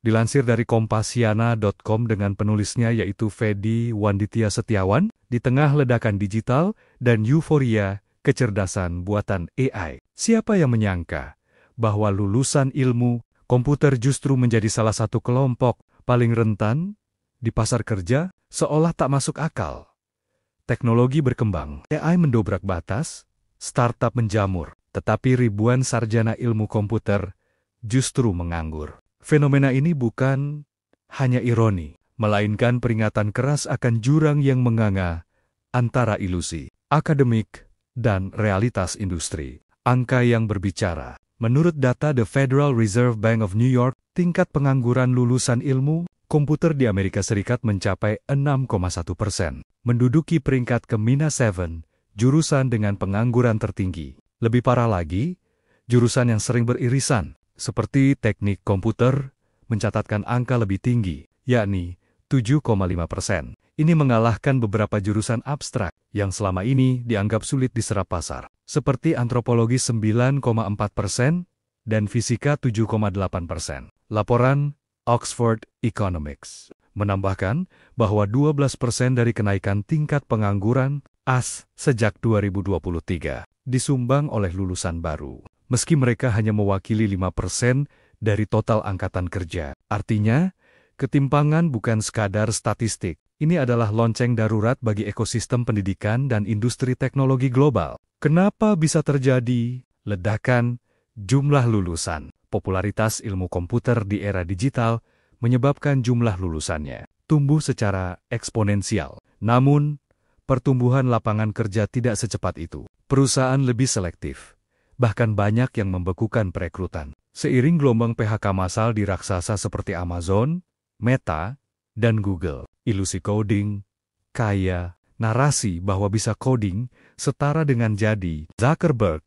Dilansir dari Kompasiana.com dengan penulisnya yaitu Fedi Wanditya Setiawan, di tengah ledakan digital dan euforia kecerdasan buatan AI, siapa yang menyangka bahwa lulusan ilmu komputer justru menjadi salah satu kelompok paling rentan di pasar kerja? Seolah tak masuk akal. Teknologi berkembang, AI mendobrak batas, startup menjamur, tetapi ribuan sarjana ilmu komputer justru menganggur. Fenomena ini bukan hanya ironi, melainkan peringatan keras akan jurang yang menganga antara ilusi akademik dan realitas industri. Angka yang berbicara. Menurut data The Federal Reserve Bank of New York, tingkat pengangguran lulusan ilmu komputer di Amerika Serikat mencapai 6,1%, menduduki peringkat ke-7, jurusan dengan pengangguran tertinggi. Lebih parah lagi, jurusan yang sering beririsan, seperti teknik komputer, mencatatkan angka lebih tinggi, yakni 7,5%. Ini mengalahkan beberapa jurusan abstrak yang selama ini dianggap sulit diserap pasar, seperti antropologi 9,4% dan fisika 7,8%. Laporan Oxford Economics menambahkan bahwa 12% dari kenaikan tingkat pengangguran AS sejak 2023 disumbang oleh lulusan baru. Meski mereka hanya mewakili 5% dari total angkatan kerja. Artinya, ketimpangan bukan sekadar statistik. Ini adalah lonceng darurat bagi ekosistem pendidikan dan industri teknologi global. Kenapa bisa terjadi ledakan jumlah lulusan? Popularitas ilmu komputer di era digital menyebabkan jumlah lulusannya tumbuh secara eksponensial. Namun, pertumbuhan lapangan kerja tidak secepat itu. Perusahaan lebih selektif. Bahkan banyak yang membekukan perekrutan. Seiring gelombang PHK massal di raksasa seperti Amazon, Meta, dan Google, ilusi coding, kaya, narasi bahwa bisa coding setara dengan jadi Zuckerberg.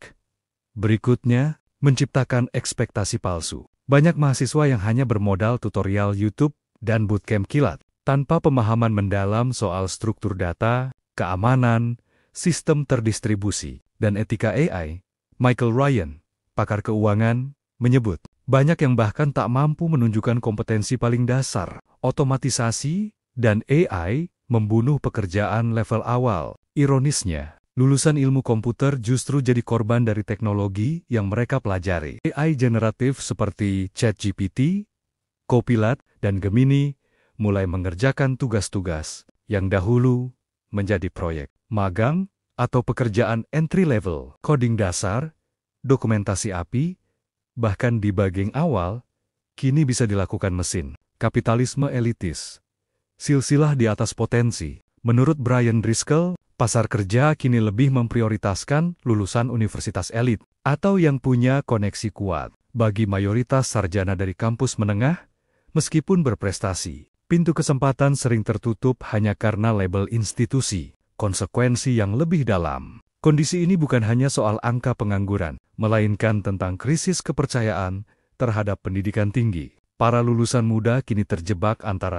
Berikutnya, menciptakan ekspektasi palsu. Banyak mahasiswa yang hanya bermodal tutorial YouTube dan bootcamp kilat, tanpa pemahaman mendalam soal struktur data, keamanan, sistem terdistribusi, dan etika AI. Michael Ryan, pakar keuangan, menyebut, banyak yang bahkan tak mampu menunjukkan kompetensi paling dasar. Otomatisasi dan AI membunuh pekerjaan level awal. Ironisnya, lulusan ilmu komputer justru jadi korban dari teknologi yang mereka pelajari. AI generatif seperti ChatGPT, Copilot, dan Gemini mulai mengerjakan tugas-tugas yang dahulu menjadi proyek magang atau pekerjaan entry-level, coding dasar, dokumentasi API, bahkan debugging awal, kini bisa dilakukan mesin. Kapitalisme elitis. Silsilah di atas potensi. Menurut Brian Driscoll, pasar kerja kini lebih memprioritaskan lulusan universitas elit atau yang punya koneksi kuat. Bagi mayoritas sarjana dari kampus menengah, meskipun berprestasi, pintu kesempatan sering tertutup hanya karena label institusi. Konsekuensi yang lebih dalam. Kondisi ini bukan hanya soal angka pengangguran, melainkan tentang krisis kepercayaan terhadap pendidikan tinggi. Para lulusan muda kini terjebak antara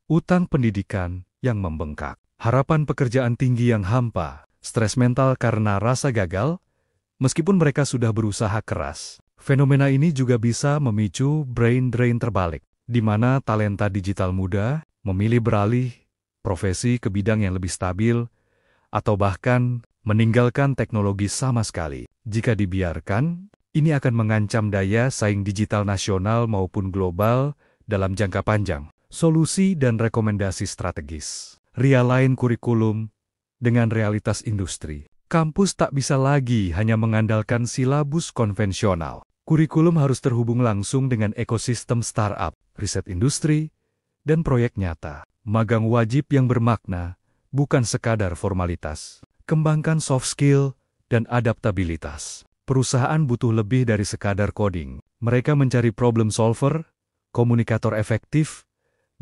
utang pendidikan yang membengkak, harapan pekerjaan tinggi yang hampa, stres mental karena rasa gagal, meskipun mereka sudah berusaha keras. Fenomena ini juga bisa memicu brain drain terbalik, di mana talenta digital muda memilih beralih profesi ke bidang yang lebih stabil, atau bahkan meninggalkan teknologi sama sekali. Jika dibiarkan, ini akan mengancam daya saing digital nasional maupun global dalam jangka panjang. Solusi dan rekomendasi strategis. Realign kurikulum dengan realitas industri. Kampus tak bisa lagi hanya mengandalkan silabus konvensional. Kurikulum harus terhubung langsung dengan ekosistem startup, riset industri, dan proyek nyata. Magang wajib yang bermakna, bukan sekadar formalitas. Kembangkan soft skill dan adaptabilitas. Perusahaan butuh lebih dari sekadar coding. Mereka mencari problem solver, komunikator efektif,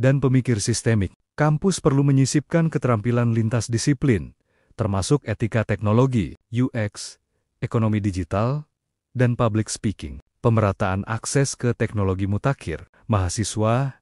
dan pemikir sistemik. Kampus perlu menyisipkan keterampilan lintas disiplin, termasuk etika teknologi, UX, ekonomi digital, dan public speaking. Pemerataan akses ke teknologi mutakhir. Mahasiswa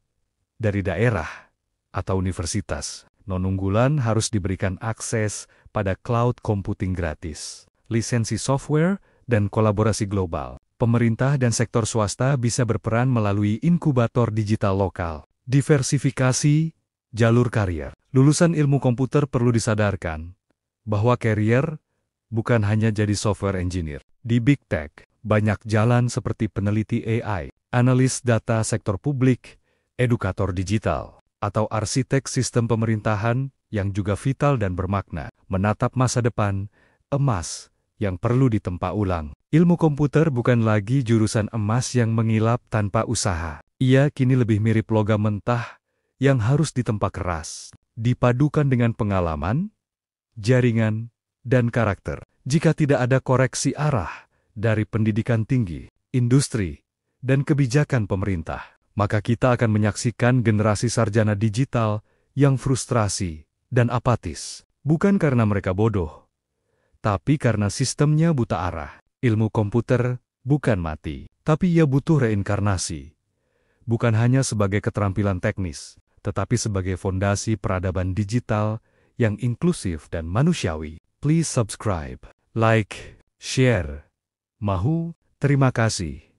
dari daerah atau universitas non-unggulan harus diberikan akses pada cloud computing gratis, lisensi software, dan kolaborasi global. pemerintah dan sektor swasta bisa berperan melalui inkubator digital lokal. Diversifikasi jalur karier. Lulusan ilmu komputer perlu disadarkan bahwa karier bukan hanya jadi software engineer. Di Big Tech, banyak jalan seperti peneliti AI, analis data sektor publik, edukator digital, atau arsitek sistem pemerintahan yang juga vital dan bermakna. Menatap masa depan, emas yang perlu ditempa ulang. Ilmu komputer bukan lagi jurusan emas yang mengilap tanpa usaha. Ia kini lebih mirip logam mentah yang harus ditempa keras, dipadukan dengan pengalaman, jaringan, dan karakter. Jika tidak ada koreksi arah dari pendidikan tinggi, industri, dan kebijakan pemerintah, maka kita akan menyaksikan generasi sarjana digital yang frustrasi dan apatis. Bukan karena mereka bodoh, tapi karena sistemnya buta arah. Ilmu komputer bukan mati, tapi ia butuh reinkarnasi. Bukan hanya sebagai keterampilan teknis, tetapi sebagai fondasi peradaban digital yang inklusif dan manusiawi. Please subscribe, like, share. Mahu, terima kasih.